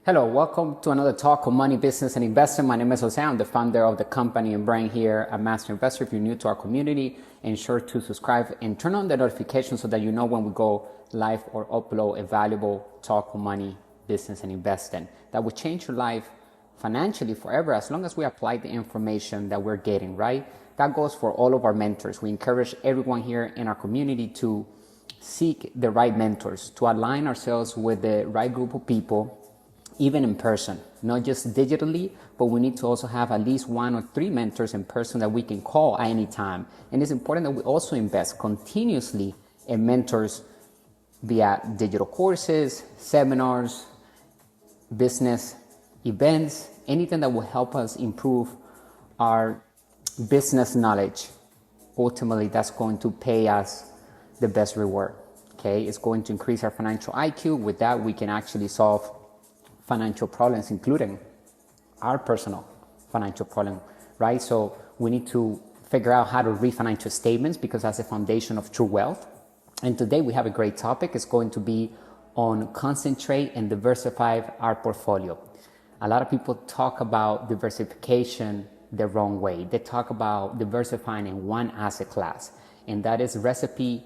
Hello, welcome to another talk on money, business, and investing. My name is Jose. I'm the founder of the company and brand here at Master Investor. If you're new to our community, ensure to subscribe and turn on the notifications so that you know when we go live or upload a valuable talk on money, business, and investing. That will change your life financially forever as long as we apply the information that we're getting, right? That goes for all of our mentors. We encourage everyone here in our community to seek the right mentors, to align ourselves with the right group of people, even in person, not just digitally, but we need to also have at least 1 or 3 mentors in person that we can call at any time. And it's important that we also invest continuously in mentors via digital courses, seminars, business events, anything that will help us improve our business knowledge. Ultimately, that's going to pay us the best reward. Okay, it's going to increase our financial IQ. With that, we can actually solve financial problems, including our personal financial problem, right? So we need to figure out how to read financial statements because that's the foundation of true wealth. And today we have a great topic. It's going to be on concentrate and diversify our portfolio. A lot of people talk about diversification the wrong way. They talk about diversifying in one asset class, and that is a recipe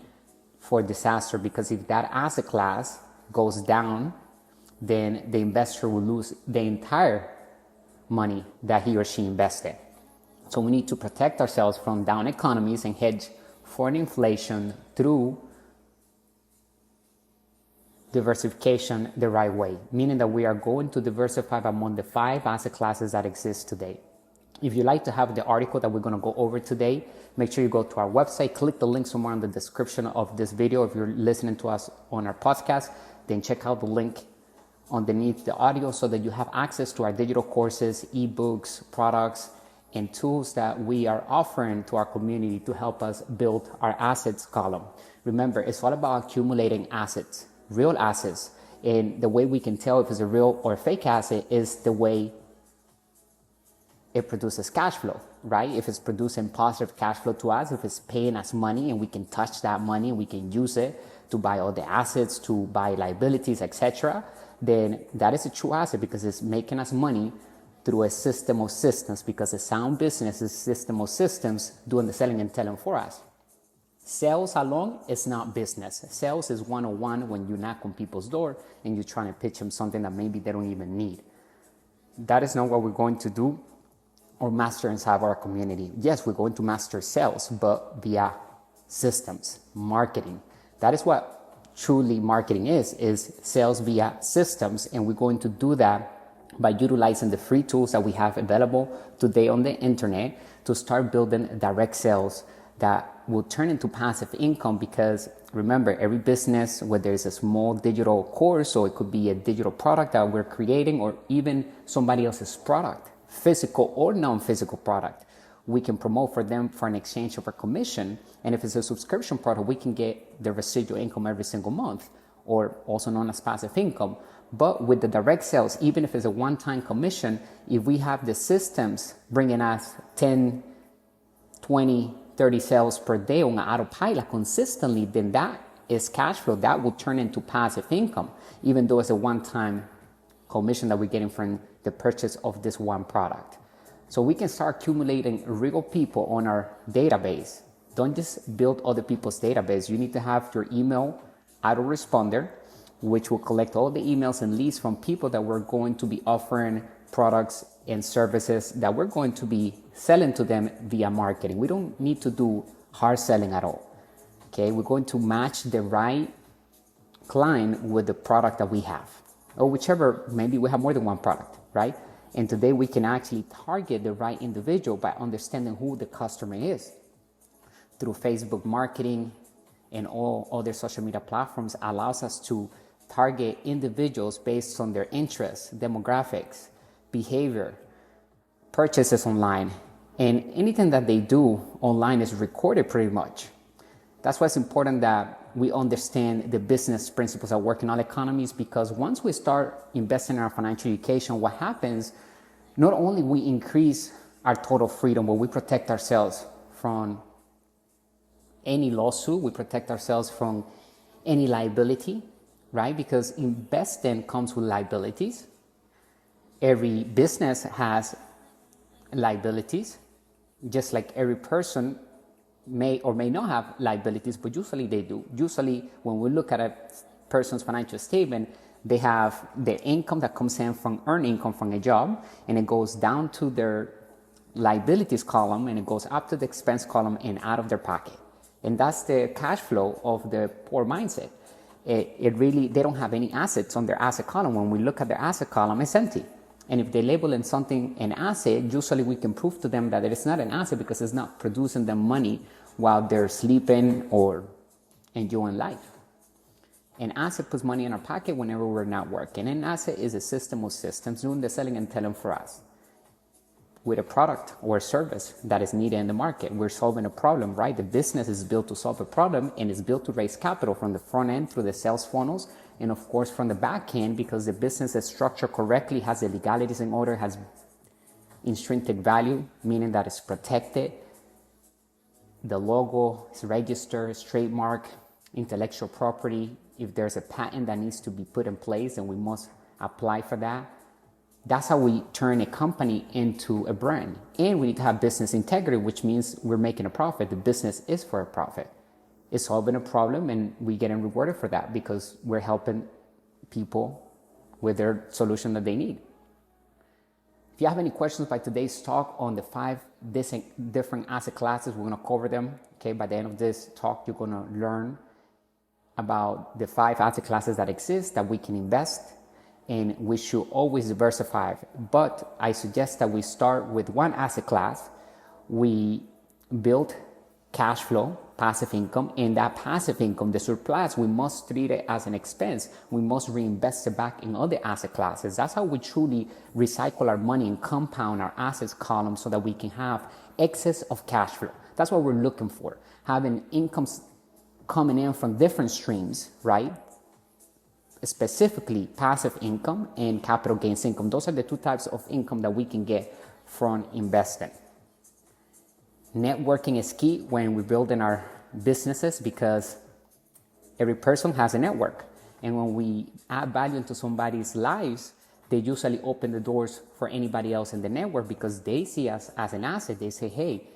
for disaster, because if that asset class goes down, then the investor will lose the entire money that he or she invested. So we need to protect ourselves from down economies and hedge foreign inflation through diversification the right way, meaning that we are going to diversify among the 5 asset classes that exist today. If you'd like to have the article that we're going to go over today, make sure you go to our website, click the link somewhere in the description of this video. If you're listening to us on our podcast, then check out the link underneath the audio so that you have access to our digital courses, ebooks, products, and tools that we are offering to our community to help us build our assets column. Remember, it's all about accumulating assets, real assets. And the way we can tell if it's a real or fake asset is the way it produces cash flow, right? If it's producing positive cash flow to us, if it's paying us money and we can touch that money, we can use it to buy all the assets, to buy liabilities, etc., then that is a true asset because it's making us money through a system of systems, because a sound business is a system of systems doing the selling and selling for us. Sales alone is not business. Sales is one-on-one when you knock on people's door and you're trying to pitch them something that maybe they don't even need. That is not what we're going to do or master inside our community. Yes, we're going to master sales, but via systems, marketing. That is what truly marketing is sales via systems, and we're going to do that by utilizing the free tools that we have available today on the internet to start building direct sales that will turn into passive income. Because remember, every business, whether it's a small digital course or it could be a digital product that we're creating, or even somebody else's product, physical or non-physical product, we can promote for them for an exchange of a commission. And if it's a subscription product, we can get the residual income every single month, or also known as passive income. But with the direct sales, even if it's a one-time commission, if we have the systems bringing us 10, 20, 30 sales per day on autopilot consistently, then that is cash flow. That will turn into passive income, even though it's a one-time commission that we're getting from the purchase of this one product. So we can start accumulating real people on our database. Don't just build other people's database. You need to have your email autoresponder, which will collect all the emails and leads from people that we're going to be offering products and services that we're going to be selling to them via marketing. We don't need to do hard selling at all. Okay, we're going to match the right client with the product that we have, or whichever, maybe we have more than one product, right? And today we can actually target the right individual by understanding who the customer is. Through Facebook marketing and all other social media platforms allows us to target individuals based on their interests, demographics, behavior, purchases online, and anything that they do online is recorded pretty much. That's why it's important that we understand the business principles that work in all economies, because once we start investing in our financial education, what happens, not only we increase our total freedom, but we protect ourselves from any lawsuit, we protect ourselves from any liability, right? Because investing comes with liabilities. Every business has liabilities, just like every person may or may not have liabilities, but usually they do. Usually when we look at a person's financial statement, they have their income that comes in from earned income from a job, and it goes down to their liabilities column, and it goes up to the expense column and out of their pocket. And that's the cash flow of the poor mindset. It really, they don't have any assets on their asset column. When we look at their asset column, it's empty. And if they label in something an asset, usually we can prove to them that it is not an asset because it's not producing them money while they're sleeping or enjoying life. An asset puts money in our pocket whenever we're not working. An asset is a system of systems doing the selling and telling for us with a product or a service that is needed in the market. We're solving a problem, right? The business is built to solve a problem, and it's built to raise capital from the front end through the sales funnels, and of course from the back end, because the business is structured correctly, has the legalities in order, has intrinsic value, meaning that it's protected. The logo is registered, it's trademark, intellectual property. If there's a patent that needs to be put in place, then we must apply for that. That's how we turn a company into a brand. And we need to have business integrity, which means we're making a profit. The business is for a profit. It's solving a problem, and we're getting rewarded for that because we're helping people with their solution that they need. If you have any questions by today's talk on the 5 different asset classes, we're going to cover them. Okay, by the end of this talk, you're going to learn about the 5 asset classes that exist that we can invest, and we should always diversify. But I suggest that we start with one asset class. We build cash flow, passive income, and that passive income, the surplus, we must treat it as an expense. We must reinvest it back in other asset classes. That's how we truly recycle our money and compound our assets column so that we can have excess of cash flow. That's what we're looking for, having incomes coming in from different streams, right? Specifically passive income and capital gains income. Those are the 2 types of income that we can get from investing. Networking is key when we're building our businesses because every person has a network. And when we add value into somebody's lives, they usually open the doors for anybody else in the network because they see us as an asset. They say, hey,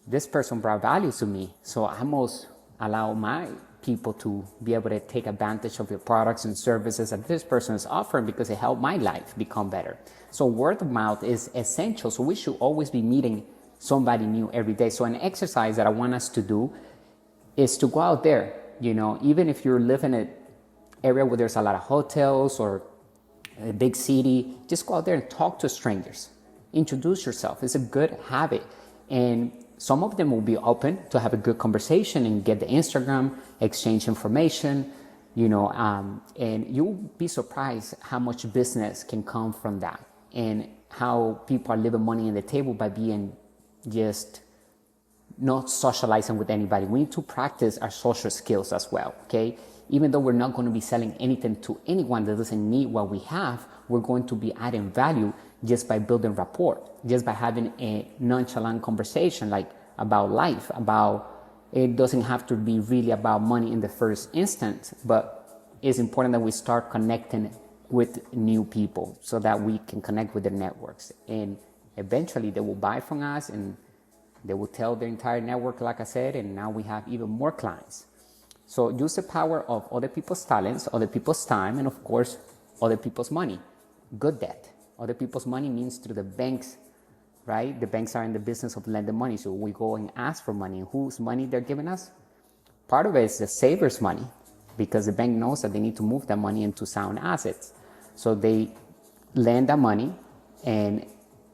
this person brought value to me, so I must allow my people to be able to take advantage of the products and services that this person is offering because it helped my life become better. So word of mouth is essential. So we should always be meeting somebody new every day. So an exercise that I want us to do is to go out there, even if you're living in an area where there's a lot of hotels or a big city, just go out there and talk to strangers. Introduce yourself. It's a good habit. And some of them will be open to have a good conversation and get the Instagram, exchange information, and you'll be surprised how much business can come from that and how people are leaving money on the table by being just not socializing with anybody. We need to practice our social skills as well, okay? Even though we're not going to be selling anything to anyone that doesn't need what we have, we're going to be adding value just by building rapport, just by having a nonchalant conversation like about life, it doesn't have to be really about money in the first instance, but it's important that we start connecting with new people so that we can connect with the networks. And eventually they will buy from us and they will tell their entire network, like I said, and now we have even more clients. So use the power of other people's talents, other people's time, and of course, other people's money. Good debt. Other people's money means through the banks, right? The banks are in the business of lending money. So we go and ask for money. Whose money they're giving us? Part of it is the saver's money because the bank knows that they need to move that money into sound assets. So they lend that money and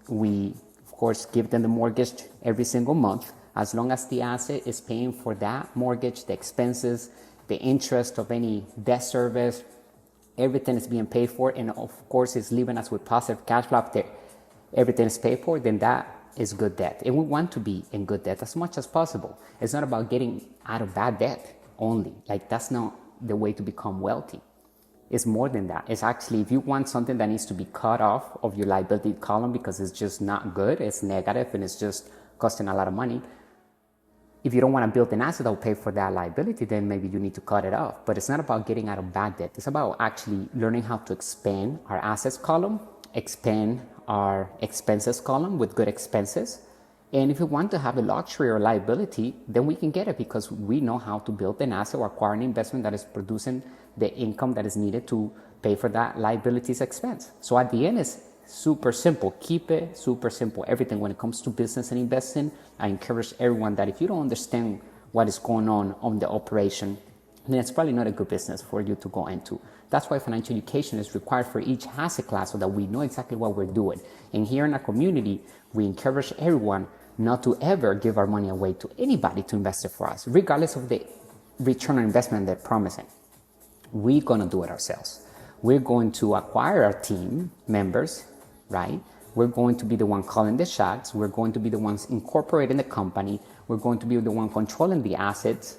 we, of course, give them the mortgage every single month. As long as the asset is paying for that mortgage, the expenses, the interest of any debt service, everything is being paid for, and of course it's leaving us with positive cash flow after everything is paid for, then that is good debt. And we want to be in good debt as much as possible. It's not about getting out of bad debt only. Like, that's not the way to become wealthy. It's more than that. It's actually, if you want something that needs to be cut off of your liability column because it's just not good, it's negative, and it's just costing a lot of money, if you don't want to build an asset that will pay for that liability, then maybe you need to cut it off. But it's not about getting out of bad debt. It's about actually learning how to expand our assets column expand our expenses column with good expenses. And if we want to have a luxury or liability, then we can get it because we know how to build an asset or acquire an investment that is producing the income that is needed to pay for that liabilities expense. So at the end, it's super simple. Keep it super simple. Everything when it comes to business and investing, I encourage everyone that if you don't understand what is going on the operation, then it's probably not a good business for you to go into. That's why financial education is required for each asset class so that we know exactly what we're doing. And here in our community, we encourage everyone not to ever give our money away to anybody to invest it for us, regardless of the return on investment they're promising. We're going to do it ourselves. We're going to acquire our team members, right? We're going to be the one calling the shots. We're going to be the ones incorporating the company. We're going to be the one controlling the assets,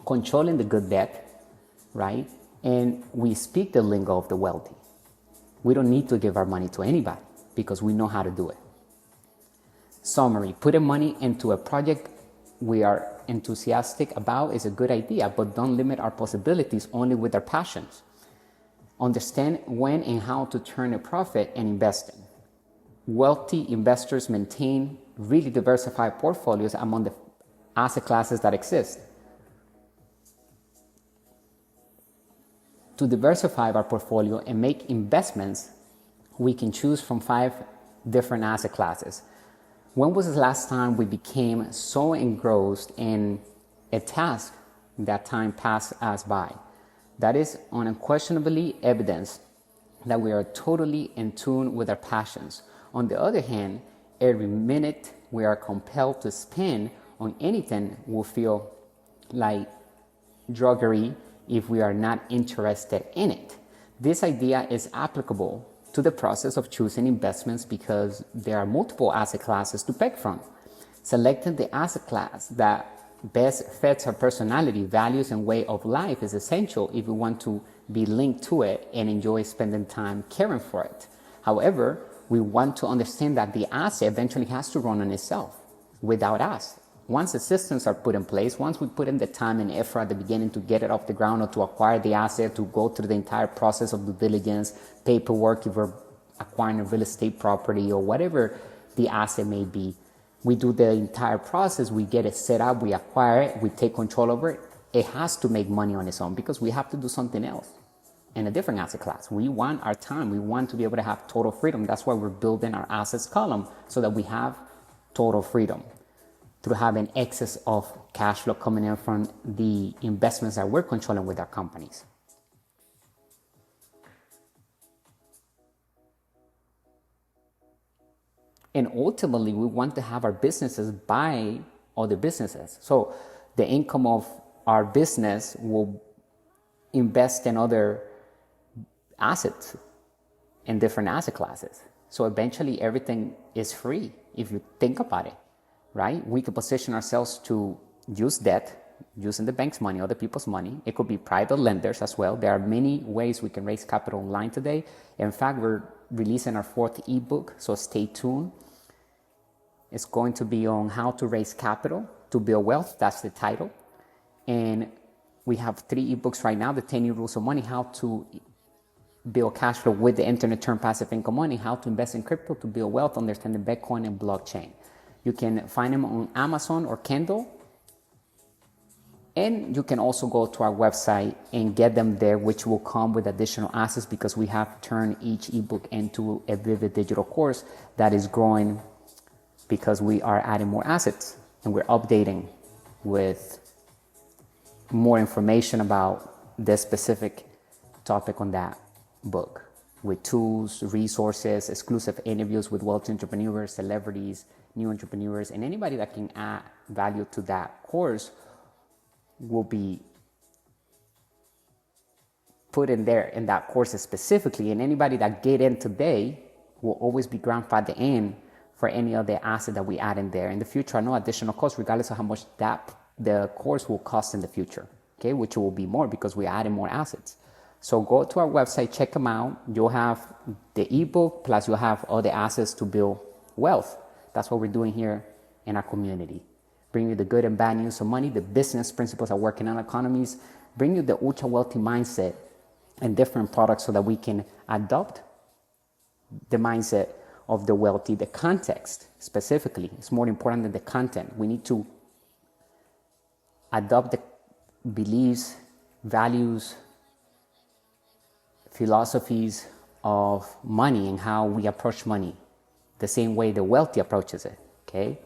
controlling the good debt, right? And we speak the lingo of the wealthy. We don't need to give our money to anybody because we know how to do it. Summary: putting money into a project we are enthusiastic about is a good idea, but don't limit our possibilities only with our passions. Understand when and how to turn a profit and invest in. Wealthy investors maintain really diversified portfolios among the asset classes that exist. To diversify our portfolio and make investments, we can choose from 5 different asset classes. When was the last time we became so engrossed in a task that time passed us by? That is unquestionably evidence that we are totally in tune with our passions. On the other hand, every minute we are compelled to spend on anything will feel like drudgery if we are not interested in it. This idea is applicable to the process of choosing investments because there are multiple asset classes to pick from. Selecting the asset class that best fits our personality, values, and way of life is essential if we want to be linked to it and enjoy spending time caring for it. However, we want to understand that the asset eventually has to run on itself without us. Once the systems are put in place, once we put in the time and effort at the beginning to get it off the ground or to acquire the asset, to go through the entire process of due diligence, paperwork, if we're acquiring a real estate property or whatever the asset may be, we do the entire process, we get it set up, we acquire it, we take control over it. It has to make money on its own because we have to do something else in a different asset class. We want our time. We want to be able to have total freedom. That's why we're building our assets column so that we have total freedom through having excess of cash flow coming in from the investments that we're controlling with our companies. And ultimately, we want to have our businesses buy other businesses. So the income of our business will invest in other assets in different asset classes. So eventually everything is free if you think about it, right? We could position ourselves to use debt, using the bank's money, other people's money. It could be private lenders as well. There are many ways we can raise capital online today. In fact, we're releasing our 4th ebook, so stay tuned. It's going to be on how to raise capital to build wealth. That's the title. And we have 3 ebooks right now: the 10 New Rules of Money, how to build cash flow with the internet, turn passive income money, how to invest in crypto to build wealth, understanding Bitcoin and blockchain. You can find them on Amazon or Kindle. And you can also go to our website and get them there, which will come with additional assets because we have turned each ebook into a vivid digital course that is growing because we are adding more assets and we're updating with more information about this specific topic on that book, with tools, resources, exclusive interviews with wealthy entrepreneurs, celebrities, new entrepreneurs, and anybody that can add value to that course will be put in there in that course specifically. And anybody that get in today will always be grandfathered in for any other asset that we add in there. In the future, no additional cost, regardless of how much that the course will cost in the future, okay, which will be more because we're adding more assets. So go to our website, check them out. You'll have the ebook, plus you'll have all the assets to build wealth. That's what we're doing here in our community. Bring you the good and bad news of money, the business principles that work in our economies, bring you the ultra wealthy mindset and different products so that we can adopt the mindset of the wealthy. The context specifically is more important than the content. We need to adopt the beliefs, values, philosophies of money and how we approach money the same way the wealthy approaches it. Okay,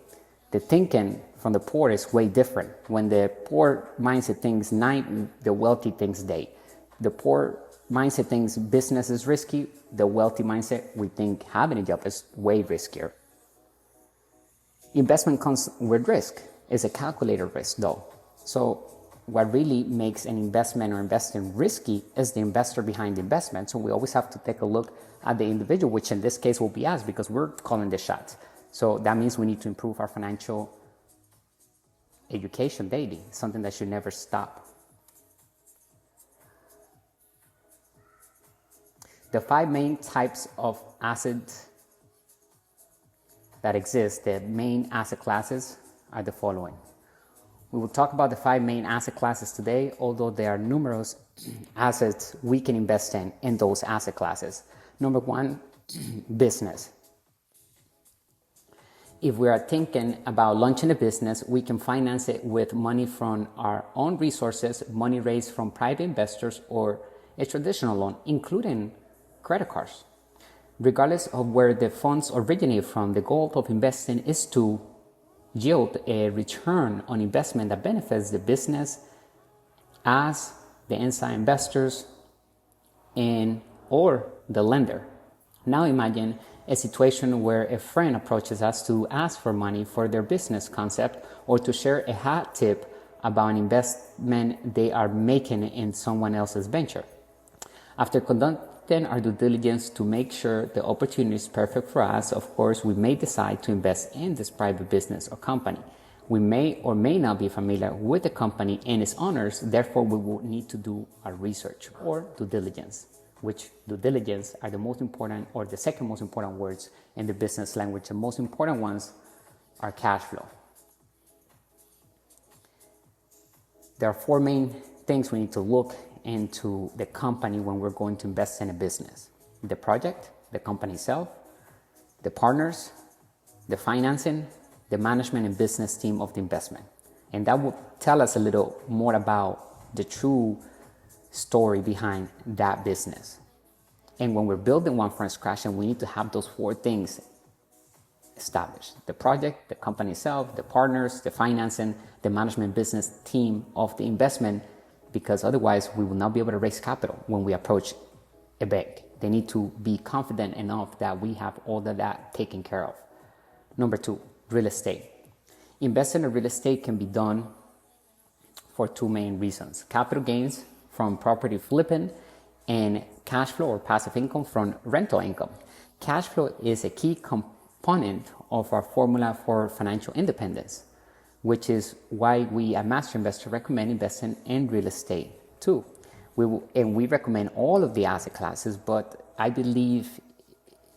the thinking from the poor is way different. When the poor mindset thinks night, the wealthy thinks day. The poor mindset thinks business is risky. The wealthy mindset, we think having a job is way riskier. Investment comes with risk. It's a calculated risk though. So what really makes an investment or investing risky is the investor behind the investment. So we always have to take a look at the individual, which in this case will be us because we're calling the shots. So that means we need to improve our financial education daily, something that should never stop. The 5 main types of assets that exist, the main asset classes are the following. We will talk about the 5 main asset classes today, although there are numerous assets we can invest in those asset classes. Number 1, business. If we are thinking about launching a business, we can finance it with money from our own resources, money raised from private investors, or a traditional loan, including credit cards. Regardless of where the funds originate from, the goal of investing is to yield a return on investment that benefits the business as the inside investors and or the lender. Now imagine a situation where a friend approaches us to ask for money for their business concept or to share a hot tip about an investment they are making in someone else's venture. After conducting our due diligence to make sure the opportunity is perfect for us, of course, we may decide to invest in this private business or company. We may or may not be familiar with the company and its owners, therefore we will need to do our research or due diligence, which due diligence are the most important or the second most important words in the business language. The most important ones are cash flow. There are 4 main things we need to look into the company when we're going to invest in a business: the project, the company itself, the partners, the financing, the management and business team of the investment. And that will tell us a little more about the true story behind that business. And when we're building one from scratch, and we need to have those 4 things established: the project, the company itself, the partners, the financing, the management business team of the investment, because otherwise we will not be able to raise capital when we approach a bank. They need to be confident enough that we have all of that taken care of. Number 2, real estate. Investing in real estate can be done for 2 main reasons: capital gains from property flipping and cash flow or passive income from rental income. Cash flow is a key component of our formula for financial independence, which is why we at Master Investor recommend investing in real estate too. We recommend all of the asset classes, but I believe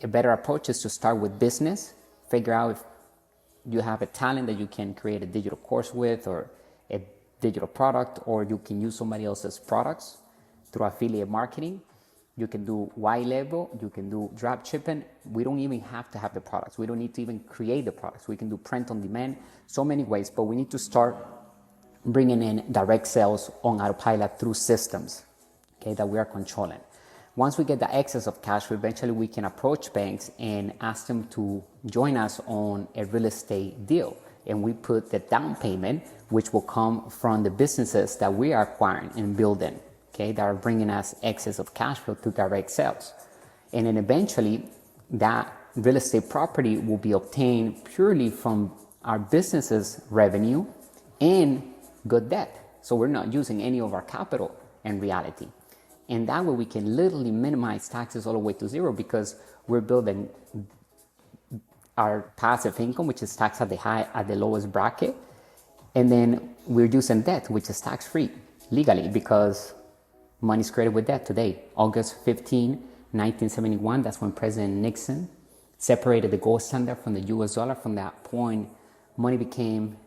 a better approach is to start with business, figure out if you have a talent that you can create a digital course with or a digital product, or you can use somebody else's products through affiliate marketing. You can do white label, you can do drop shipping. We don't even have to have the products. We don't need to even create the products. We can do print on demand, so many ways, but we need to start bringing in direct sales on autopilot through systems, okay, that we are controlling. Once we get the excess of cash, eventually we can approach banks and ask them to join us on a real estate deal. And we put the down payment, which will come from the businesses that we are acquiring and building, okay, that are bringing us excess of cash flow through direct sales. And then eventually that real estate property will be obtained purely from our business's revenue and good debt. So we're not using any of our capital in reality. And that way we can literally minimize taxes all the way to 0, because we're building our passive income, which is taxed at the lowest bracket. And then we're using debt, which is tax-free legally, because money is created with debt today. August 15, 1971, that's when President Nixon separated the gold standard from the US dollar. From that point, money became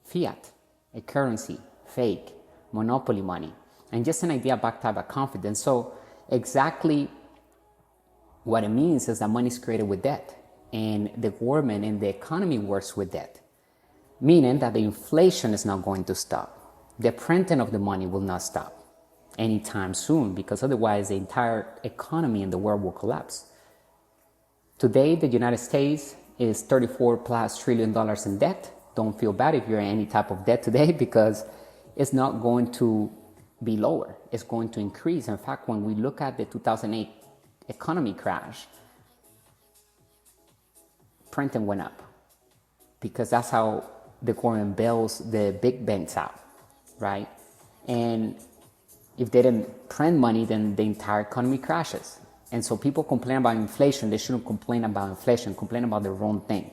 fiat, a currency, fake, monopoly money, and just an idea backed up by confidence. So exactly What it means is that money is created with debt, and the government and the economy works with debt, meaning that the inflation is not going to stop. The printing of the money will not stop anytime soon, because otherwise the entire economy in the world will collapse. Today, the United States is $34+ trillion in debt. Don't feel bad if you're in any type of debt today, because it's not going to be lower. It's going to increase. In fact, when we look at the 2008 economy crash, printing went up, because that's how the government bails the big banks out, right? And if they didn't print money, then the entire economy crashes. And so people complain about inflation. They shouldn't complain about inflation, complain about the wrong thing.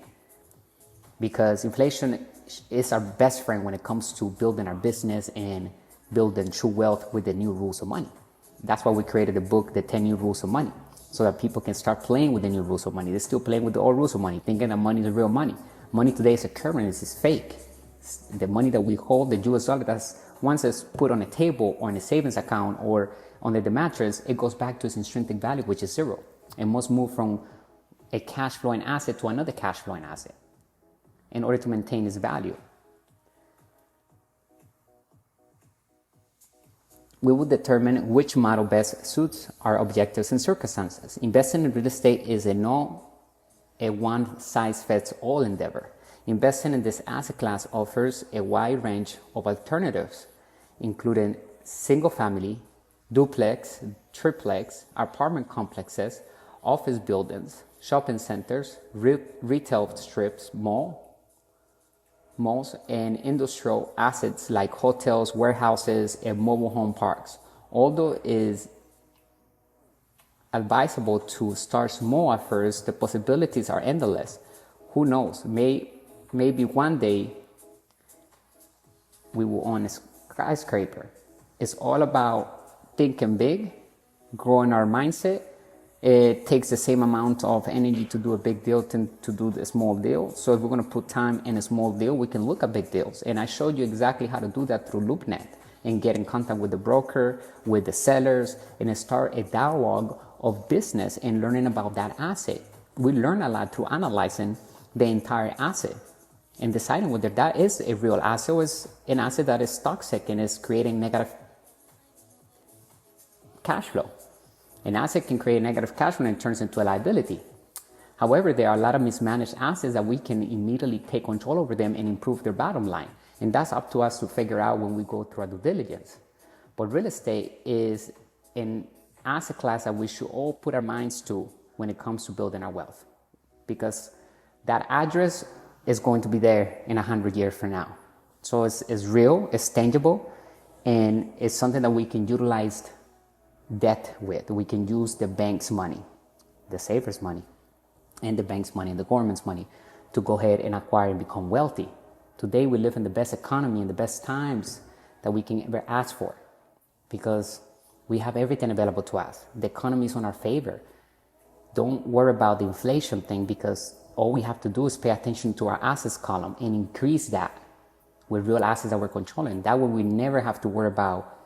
Because inflation is our best friend when it comes to building our business and building true wealth with the new rules of money. That's why we created the book, The 10 New Rules of Money, so that people can start playing with the new rules of money. They're still playing with the old rules of money, thinking that money is real money. Money today is a currency, it's fake. The money that we hold, the US dollar, that's once it's put on a table or in a savings account or under the mattress, it goes back to its intrinsic value, which is zero. It must move from a cash flowing asset to another cash flowing asset in order to maintain its value. We will determine which model best suits our objectives and circumstances. Investing in real estate is not a one-size-fits-all endeavor. Investing in this asset class offers a wide range of alternatives, including single-family, duplex, triplex, apartment complexes, office buildings, shopping centers, retail strips, malls, and industrial assets like hotels, warehouses, and mobile home parks. Although it is advisable to start small at first, the possibilities are endless. Who knows? Maybe one day we will own a skyscraper. It's all about thinking big, growing our mindset. It takes the same amount of energy to do a big deal to do the small deal. So if we're going to put time in a small deal, we can look at big deals. And I showed you exactly how to do that through LoopNet and get in contact with the broker, with the sellers, and start a dialogue of business and learning about that asset. We learn a lot through analyzing the entire asset and deciding whether that is a real asset or is an asset that is toxic and is creating negative cash flow. An asset can create negative cash flow and it turns into a liability. However, there are a lot of mismanaged assets that we can immediately take control over them and improve their bottom line. And that's up to us to figure out when we go through our due diligence. But real estate is an asset class that we should all put our minds to when it comes to building our wealth. Because that address is going to be there in 100 years from now. So it's real, it's tangible, and it's something that we can utilize debt with. We can use the bank's money, the savers' money, and the bank's money and the government's money to go ahead and acquire and become wealthy. Today we live in the best economy and the best times that we can ever ask for, because we have everything available to us. The economy is on our favor. Don't worry about the inflation thing, because all we have to do is pay attention to our assets column and increase that with real assets that we're controlling. That way we never have to worry about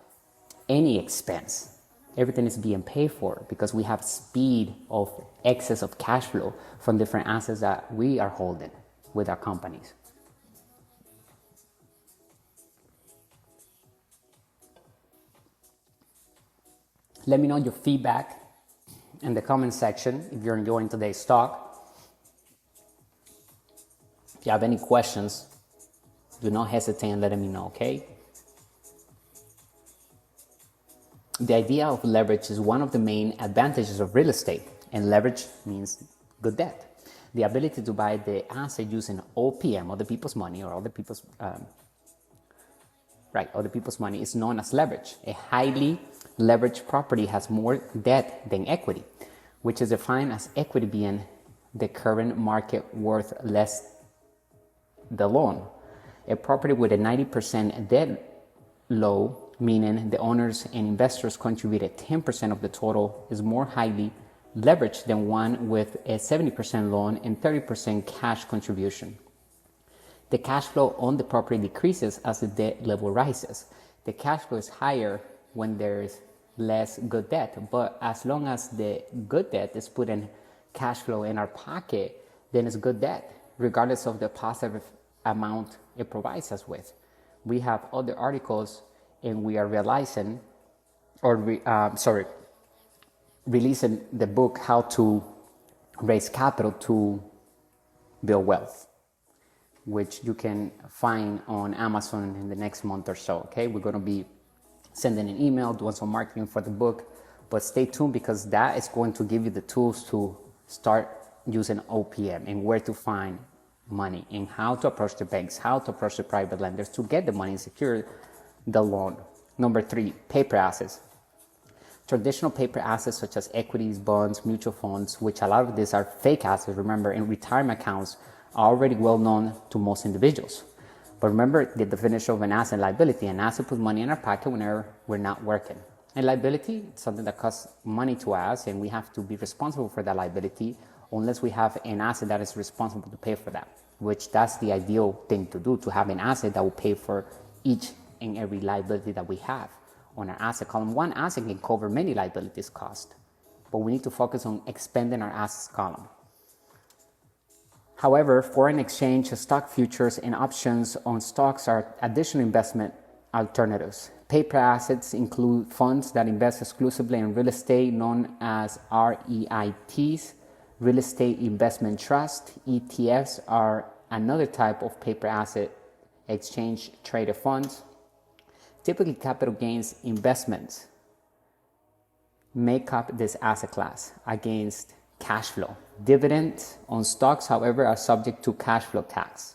any expense. Everything is being paid for because we have speed of excess of cash flow from different assets that we are holding with our companies. Let me know your feedback in the comment section if you're enjoying today's talk. If you have any questions, do not hesitate in letting me know, okay? The idea of leverage is one of the main advantages of real estate, and leverage means good debt. The ability to buy the asset using OPM, other people's money, or other people's money is known as leverage. A highly leveraged property has more debt than equity, which is defined as equity being the current market worth less the loan. A property with a 90% debt load, meaning the owners and investors contributed 10% of the total, is more highly leveraged than one with a 70% loan and 30% cash contribution. The cash flow on the property decreases as the debt level rises. The cash flow is higher when there is less good debt. But as long as the good debt is putting cash flow in our pocket, then it's good debt, regardless of the positive amount it provides us with. We have other articles, and we are realizing, releasing the book, How to Raise Capital to Build Wealth, which you can find on Amazon in the next month or so. Okay, we're going to be sending an email, doing some marketing for the book, but stay tuned, because that is going to give you the tools to start using OPM and where to find money and how to approach the banks, how to approach the private lenders to get the money and secure the loan. Number 3, paper assets. Traditional paper assets such as equities, bonds, mutual funds, which a lot of these are fake assets, remember, in retirement accounts, are already well known to most individuals. But remember the definition of an asset and liability. An asset puts money in our pocket whenever we're not working. And liability, it's something that costs money to us, and we have to be responsible for that liability unless we have an asset that is responsible to pay for that, which that's the ideal thing to do, to have an asset that will pay for each and every liability that we have on our asset column. One asset can cover many liabilities cost, but we need to focus on expanding our assets column. However, foreign exchange, stock futures, and options on stocks are additional investment alternatives. Paper assets include funds that invest exclusively in real estate, known as REITs. Real estate investment trust, ETFs, are another type of paper asset exchange traded funds. Typically, capital gains investments make up this asset class against cash flow. Dividends on stocks, however, are subject to cash flow tax.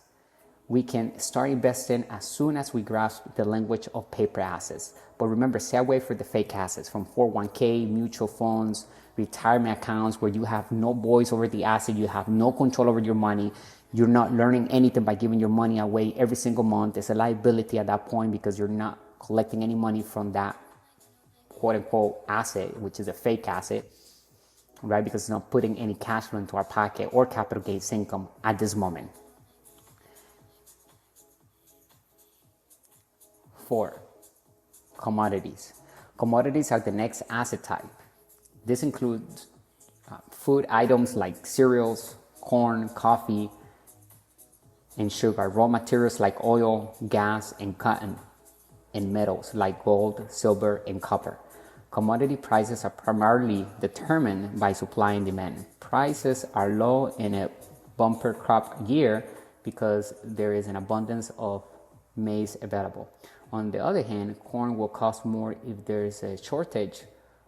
We can start investing as soon as we grasp the language of paper assets. But remember, stay away from the fake assets from 401k, mutual funds, retirement accounts, where you have no voice over the asset, you have no control over your money, you're not learning anything by giving your money away every single month. It's a liability at that point because you're not collecting any money from that quote-unquote asset, which is a fake asset, right? Because it's not putting any cash flow into our pocket or capital gains income at this moment. 4, commodities. Commodities are the next asset type. This includes food items like cereals, corn, coffee, and sugar, raw materials like oil, gas, and cotton, and metals like gold, silver, and copper. Commodity prices are primarily determined by supply and demand. Prices are low in a bumper crop year because there is an abundance of maize available. On the other hand, corn will cost more if there is a shortage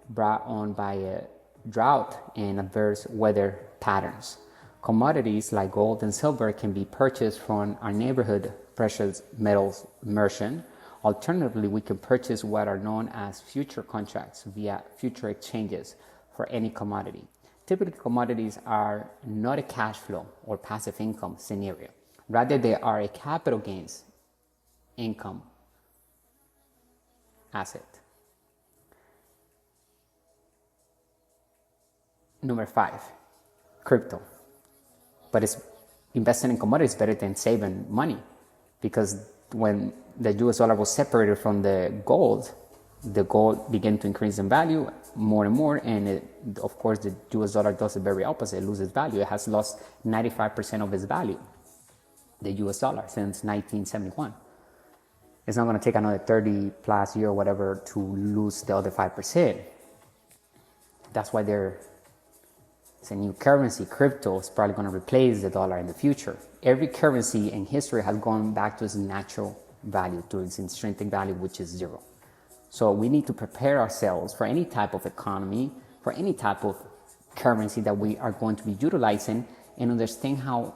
brought on by a drought and adverse weather patterns. Commodities like gold and silver can be purchased from our neighborhood precious metals merchant. Alternatively, we can purchase what are known as future contracts via future exchanges for any commodity. Typically, commodities are not a cash flow or passive income scenario. Rather, they are a capital gains income asset. Number 5, crypto. But it's investing in commodities better than saving money, because when the US dollar was separated from the gold began to increase in value more and more, and of course the US dollar does the very opposite. It loses value. It has lost 95% of its value, the US dollar, since 1971. It's not going to take another 30 plus year or whatever to lose the other 5%. That's why it's a new currency. Crypto is probably going to replace the dollar in the future. Every currency in history has gone back to its natural value, to its intrinsic value, which is 0. So we need to prepare ourselves for any type of economy, for any type of currency that we are going to be utilizing, and understand how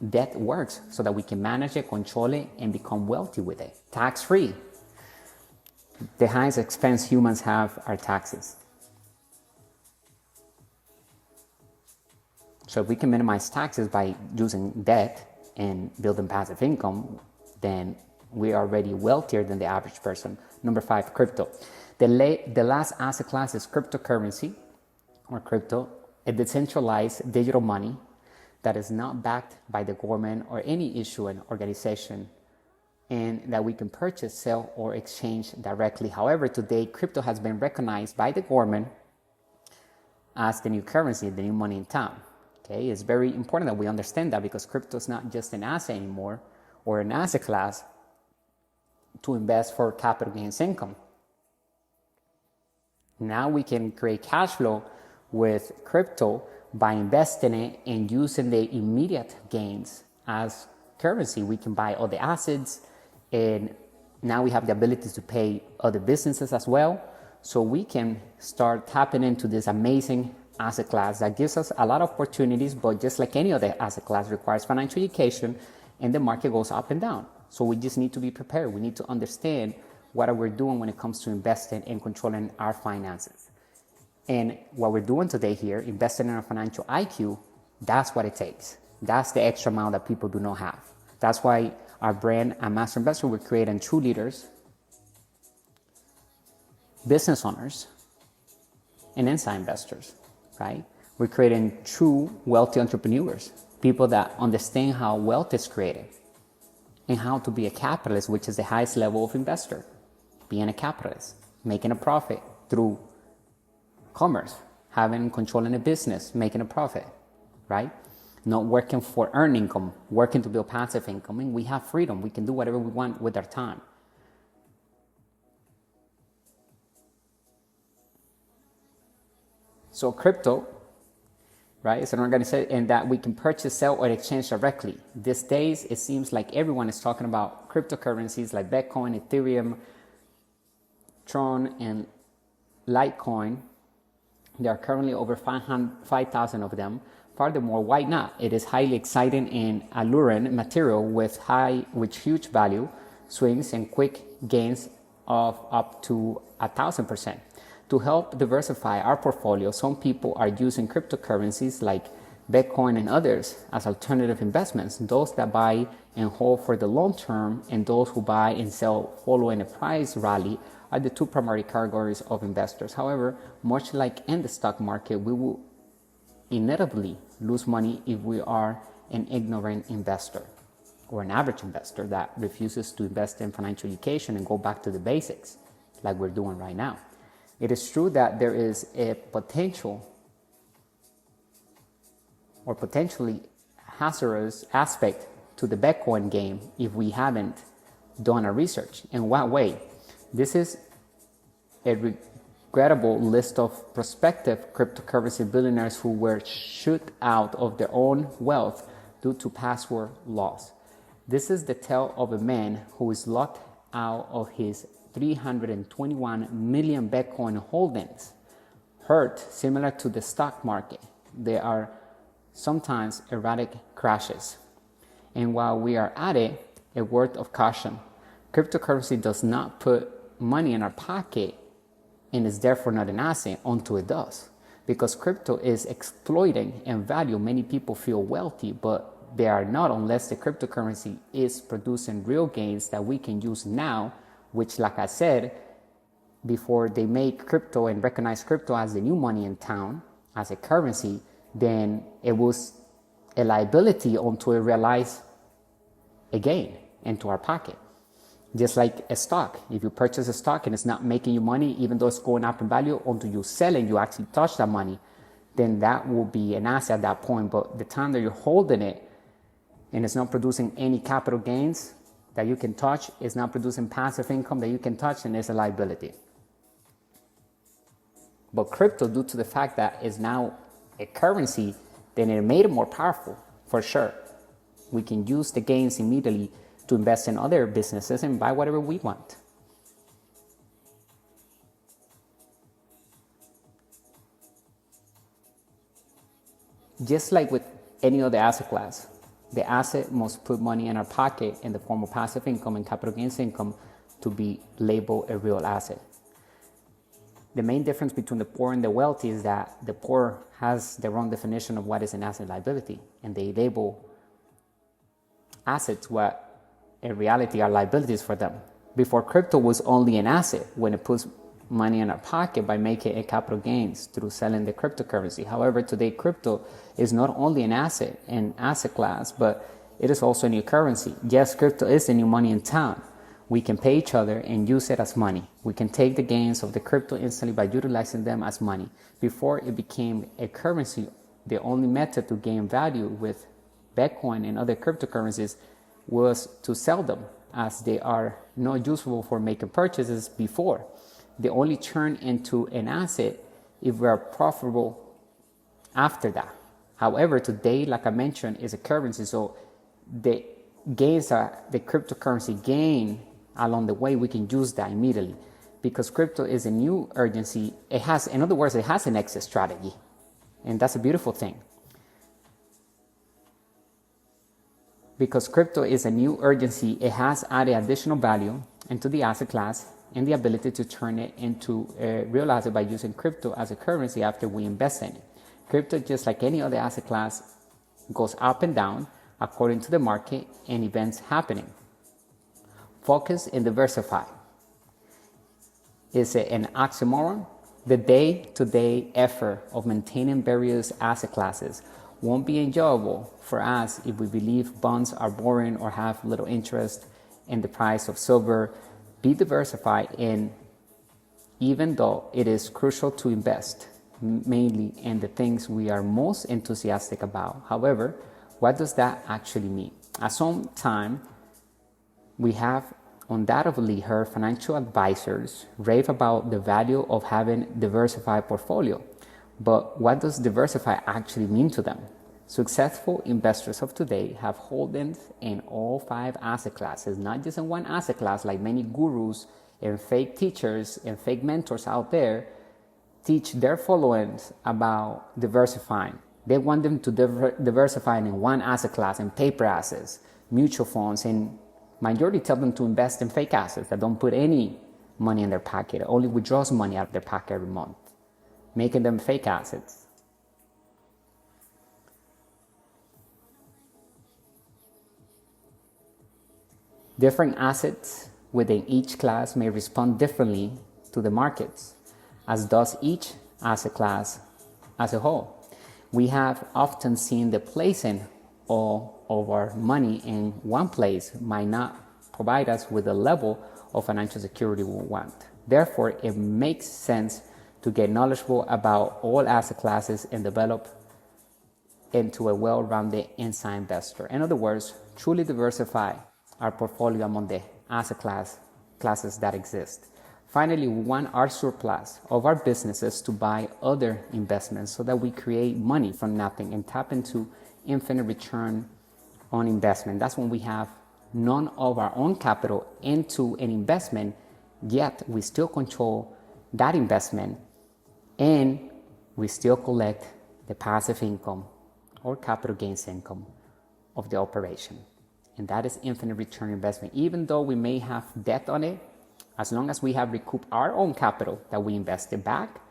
debt works so that we can manage it, control it, and become wealthy with it. Tax-free. The highest expense humans have are taxes. So if we can minimize taxes by using debt and building passive income, then we are already wealthier than the average person. Number 5, crypto. The last asset class is cryptocurrency, or crypto, a decentralized digital money that is not backed by the government or any issuing organization and that we can purchase, sell, or exchange directly. However, today, crypto has been recognized by the government as the new currency, the new money in town. Okay, it's very important that we understand that, because crypto is not just an asset anymore, or an asset class to invest for capital gains income. Now we can create cash flow with crypto by investing it and using the immediate gains as currency. We can buy all the assets, and now we have the ability to pay other businesses as well. So we can start tapping into this amazing asset class that gives us a lot of opportunities, but just like any other asset class, requires financial education, and the market goes up and down. So we just need to be prepared. We need to understand what we're doing when it comes to investing and controlling our finances. And what we're doing today here, investing in our financial IQ, that's what it takes. That's the extra mile that people do not have. That's why our brand at Master Investor, we're creating true leaders, business owners, and inside investors, right? We're creating true wealthy entrepreneurs, people that understand how wealth is created and how to be a capitalist, which is the highest level of investor. Being a capitalist, making a profit through commerce, controlling a business, making a profit, right? Not working for earned income, working to build passive income. And we have freedom. We can do whatever we want with our time. So crypto, right, is an organization, and that we can purchase, sell, or exchange directly. These days, it seems like everyone is talking about cryptocurrencies like Bitcoin, Ethereum, Tron, and Litecoin. There are currently over 5,000 of them. Furthermore, why not? It is highly exciting and alluring material with huge value swings and quick gains of up to 1,000%. To help diversify our portfolio, some people are using cryptocurrencies like Bitcoin and others as alternative investments. Those that buy and hold for the long term, and those who buy and sell following a price rally, are the two primary categories of investors. However, much like in the stock market, we will inevitably lose money if we are an ignorant investor or an average investor that refuses to invest in financial education and go back to the basics like we're doing right now. It is true that there is a potential or potentially hazardous aspect to the Bitcoin game if we haven't done our research. In what way? This is a regrettable list of prospective cryptocurrency billionaires who were shut out of their own wealth due to password loss. This is the tale of a man who is locked out of his 321 million Bitcoin holdings. Hurt, similar to the stock market, there are sometimes erratic crashes. And while we are at it, a word of caution: cryptocurrency does not put money in our pocket and is therefore not an asset until it does. Because crypto is exploiting and value. Many people feel wealthy, but they are not unless the cryptocurrency is producing real gains that we can use now, which, like I said, before they make crypto and recognize crypto as the new money in town, as a currency, then it was a liability until it realized a gain into our pocket. Just like a stock. If you purchase a stock and it's not making you money, even though it's going up in value, until you sell and you actually touch that money, then that will be an asset at that point. But the time that you're holding it and it's not producing any capital gains that you can touch, it's not producing passive income that you can touch, and it's a liability. But crypto, due to the fact that it's now a currency, then it made it more powerful, for sure. We can use the gains immediately to invest in other businesses and buy whatever we want. Just like with any other asset class, the asset must put money in our pocket in the form of passive income and capital gains income to be labeled a real asset. The main difference between the poor and the wealthy is that the poor has their own definition of what is an asset liability, and they label assets what in reality are liabilities for them. Before, crypto was only an asset when it puts money in our pocket by making a capital gains through selling the cryptocurrency. However, today crypto is not only an asset class, but it is also a new currency. Yes, crypto is the new money in town. We can pay each other and use it as money. We can take the gains of the crypto instantly by utilizing them as money. Before it became a currency, the only method to gain value with Bitcoin and other cryptocurrencies was to sell them, as they are not useful for making purchases before. They only turn into an asset if we are profitable after that. However, today, like I mentioned, is a currency. So the gains that the cryptocurrency gain along the way, we can use that immediately, because crypto is a new urgency. It has, in other words, it has an exit strategy, and that's a beautiful thing. Because crypto is a new urgency, it has added additional value into the asset class and the ability to turn it into real asset by using crypto as a currency after we invest in it. Crypto, just like any other asset class, goes up and down according to the market and events happening. Focus and diversify. Is it an oxymoron? The day-to-day effort of maintaining various asset classes won't be enjoyable for us if we believe bonds are boring or have little interest in the price of silver. Be diversified, and even though it is crucial to invest mainly in the things we are most enthusiastic about. However, what does that actually mean? At some time, we have undoubtedly heard financial advisors rave about the value of having diversified portfolio. But what does diversify actually mean to them? Successful investors of today have holdings in all 5 asset classes, not just in one asset class like many gurus and fake teachers and fake mentors out there teach their followers about diversifying. They want them to diversify in one asset class, in paper assets, mutual funds, and majority tell them to invest in fake assets that don't put any money in their pocket, only withdraws money out of their pocket every month, making them fake assets. Different assets within each class may respond differently to the markets, as does each asset class as a whole. We have often seen the placing all of our money in one place might not provide us with the level of financial security we want. Therefore, it makes sense to get knowledgeable about all asset classes and develop into a well-rounded inside investor. In other words, truly diversify our portfolio among the asset classes that exist. Finally, we want our surplus of our businesses to buy other investments so that we create money from nothing and tap into infinite return on investment. That's when we have none of our own capital into an investment, yet we still control that investment and we still collect the passive income or capital gains income of the operation. And that is infinite return investment. Even though we may have debt on it, as long as we have recouped our own capital that we invested back,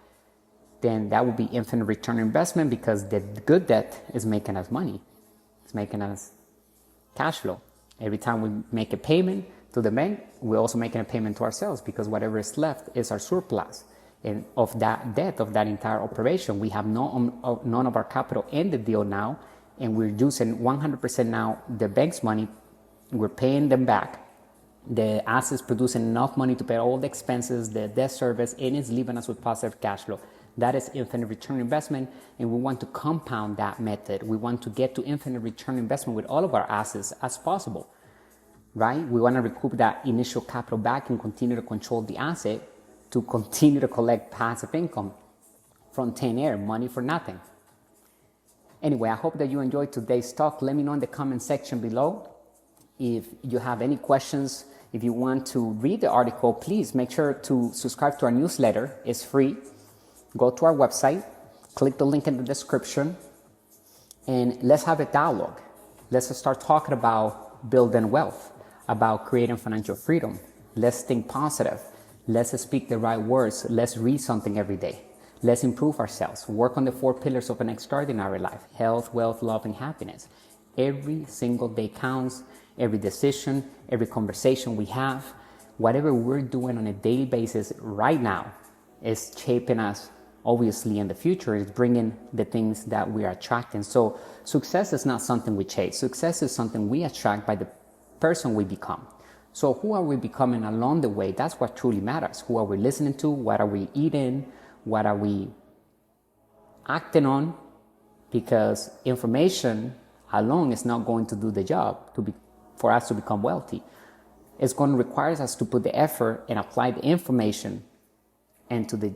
then that will be infinite return investment, because the good debt is making us money. It's making us cash flow. Every time we make a payment to the bank, we're also making a payment to ourselves, because whatever is left is our surplus. And of that debt, of that entire operation, we have none of our capital in the deal now, and we're using 100% now the bank's money. We're paying them back. The assets producing enough money to pay all the expenses, the debt service, and it's leaving us with positive cash flow. That is infinite return investment, and we want to compound that method. We want to get to infinite return investment with all of our assets as possible, right? We want to recoup that initial capital back and continue to control the asset to continue to collect passive income from thin air, money for nothing. Anyway, I hope that you enjoyed today's talk. Let me know in the comment section below if you have any questions. If you want to read the article, please make sure to subscribe to our newsletter. It's free. Go to our website, click the link in the description, and let's have a dialogue. Let's start talking about building wealth, about creating financial freedom. Let's think positive. Let's speak the right words. Let's read something every day. Let's improve ourselves. Work on the 4 pillars of an extraordinary life: health, wealth, love, and happiness. Every single day counts. Every decision, every conversation we have, whatever we're doing on a daily basis right now is shaping us obviously in the future is bringing the things that we are attracting. So success is not something we chase. Success is something we attract by the person we become. So who are we becoming along the way? That's what truly matters. Who are we listening to? What are we eating? What are we acting on? Because information alone is not going to do the job for us to become wealthy. It's going to require us to put the effort and apply the information into the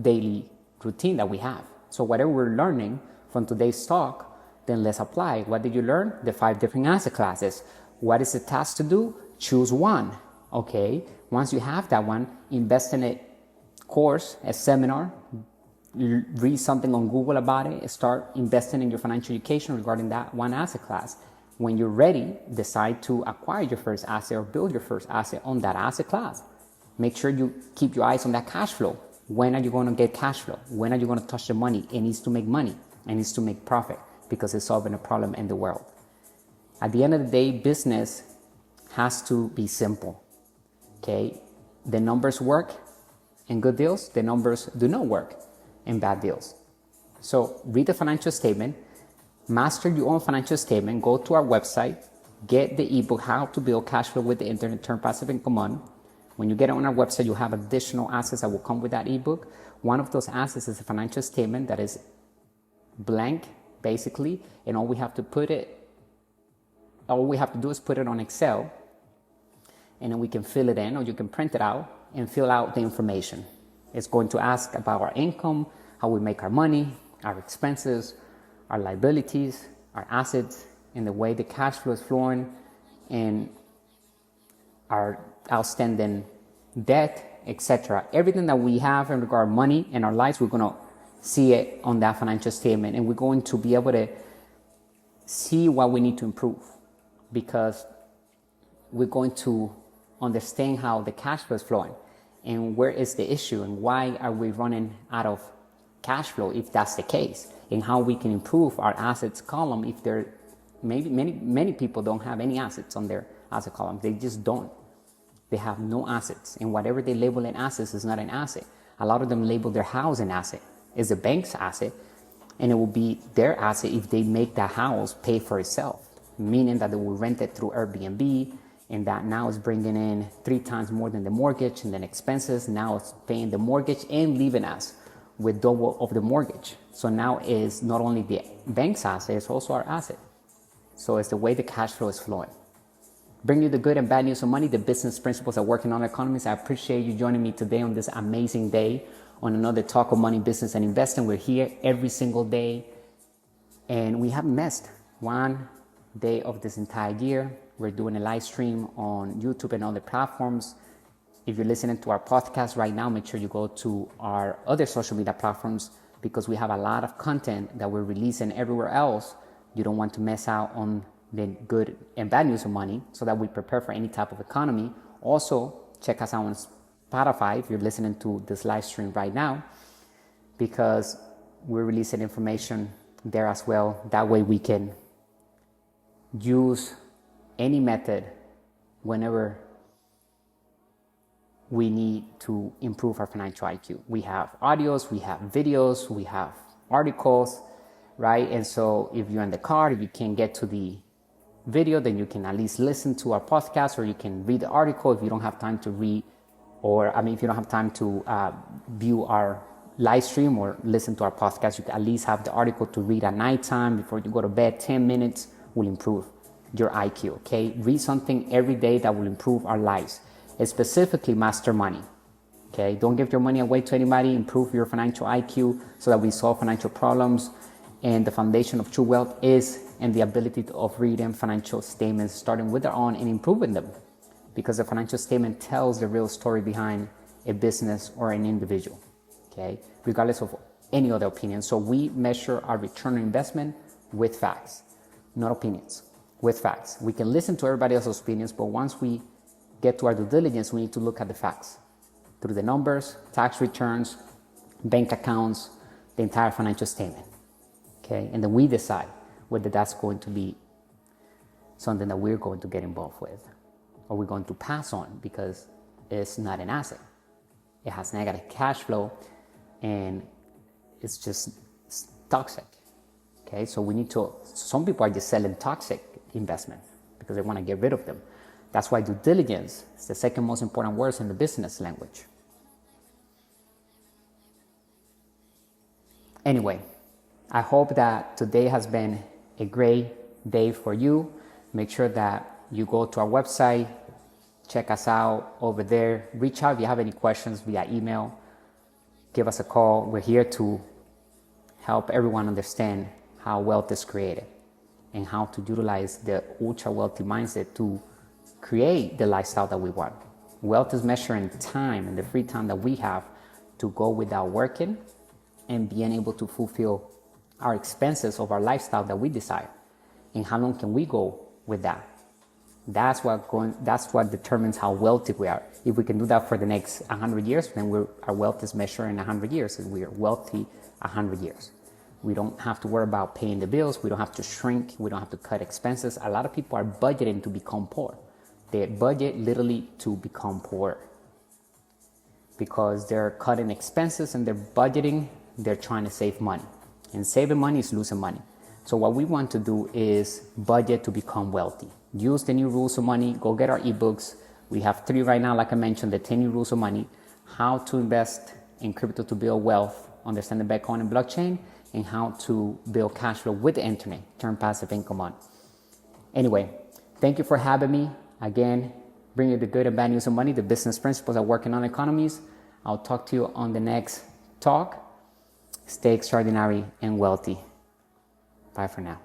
daily routine that we have. So whatever we're learning from today's talk, then let's apply. What did you learn? The 5 different asset classes. What is the task to do? Choose one. Okay. Once you have that one, invest in a course, a seminar, read something on Google about it, start investing in your financial education regarding that one asset class. When you're ready, decide to acquire your first asset or build your first asset on that asset class. Make sure you keep your eyes on that cash flow. When are you going to get cash flow? When are you going to touch the money? It needs to make money. It needs to make profit because it's solving a problem in the world. At the end of the day, business has to be simple. Okay? The numbers work in good deals. The numbers do not work in bad deals. So read the financial statement, master your own financial statement, go to our website, get the ebook, How to Build Cash Flow with the Internet, Turn Passive Income On. When you get it on our website, you have additional assets that will come with that ebook. One of those assets is a financial statement that is blank, basically, and all we have to do is put it on Excel, and then we can fill it in, or you can print it out and fill out the information. It's going to ask about our income, how we make our money, our expenses, our liabilities, our assets, and the way the cash flow is flowing, and our outstanding debt, etc. Everything that we have in regard to money in our lives, we're going to see it on that financial statement, and we're going to be able to see what we need to improve, because we're going to understand how the cash flow is flowing and where is the issue and why are we running out of cash flow if that's the case, and how we can improve our assets column if there maybe many people don't have any assets on their asset column. They just don't. They have no assets, and whatever they label an asset is not an asset. A lot of them label their house an asset. It's a bank's asset, and it will be their asset if they make that house pay for itself, meaning that they will rent it through Airbnb, and that now is bringing in 3 times more than the mortgage, and then expenses. Now it's paying the mortgage and leaving us with double of the mortgage. So now is not only the bank's asset, it's also our asset. So it's the way the cash flow is flowing. Bring you the good and bad news of money, the business principles that work in all economies. I appreciate you joining me today on this amazing day on another talk of money, business, and investing. We're here every single day, and we haven't missed one day of this entire year. We're doing a live stream on YouTube and other platforms. If you're listening to our podcast right now, make sure you go to our other social media platforms, because we have a lot of content that we're releasing everywhere else. You don't want to miss out on the good and bad news of money, so that we prepare for any type of economy. Also, check us out on Spotify if you're listening to this live stream right now, because we're releasing information there as well. That way we can use any method whenever we need to improve our financial IQ. We have audios, we have videos, we have articles, right? And so if you're in the car, if you can't get to the video, then you can at least listen to our podcast, or you can read the article if you don't have time to read, if you don't have time to view our live stream or listen to our podcast, you can at least have the article to read at nighttime before you go to bed. 10 minutes will improve your IQ, okay? Read something every day that will improve our lives, specifically master money, okay? Don't give your money away to anybody. Improve your financial IQ so that we solve financial problems. And the foundation of true wealth is in the ability of reading financial statements, starting with our own and improving them, because the financial statement tells the real story behind a business or an individual, okay? Regardless of any other opinion. So we measure our return on investment with facts, not opinions, with facts. We can listen to everybody else's opinions, but once we get to our due diligence, we need to look at the facts through the numbers, tax returns, bank accounts, the entire financial statement, okay? And then we decide whether that's going to be something that we're going to get involved with, or we're going to pass on because it's not an asset. it has negative cash flow, and it's just toxic. Okay, so we need to, some people are just selling toxic investment because they want to get rid of them. That's why due diligence is the second most important word in the business language. Anyway, I hope that today has been a great day for you. Make sure that you go to our website, check us out over there. Reach out if you have any questions via email. Give us a call. We're here to help everyone understand how wealth is created and how to utilize the ultra wealthy mindset to create the lifestyle that we want. Wealth is measuring time and the free time that we have to go without working and being able to fulfill our expenses of our lifestyle that we desire. And how long can we go with that? That's what determines how wealthy we are. If we can do that for the next 100 years, then our wealth is measured in 100 years, and we are wealthy 100 years. We don't have to worry about paying the bills. We don't have to shrink. We don't have to cut expenses. A lot of people are budgeting to become poor. They budget literally to become poor because they're cutting expenses and they're budgeting. They're trying to save money, and saving money is losing money. So what we want to do is budget to become wealthy. Use the new rules of money. Go get our ebooks. We have 3 right now, like I mentioned, the 10 new rules of money, how to invest in crypto to build wealth, understand the Bitcoin and blockchain, and how to build cash flow with the internet, turn passive income on. Anyway, thank you for having me. Again, bring you the good and bad news of money, the business principles that work in all economies. I'll talk to you on the next talk. Stay extraordinary and wealthy. Bye for now.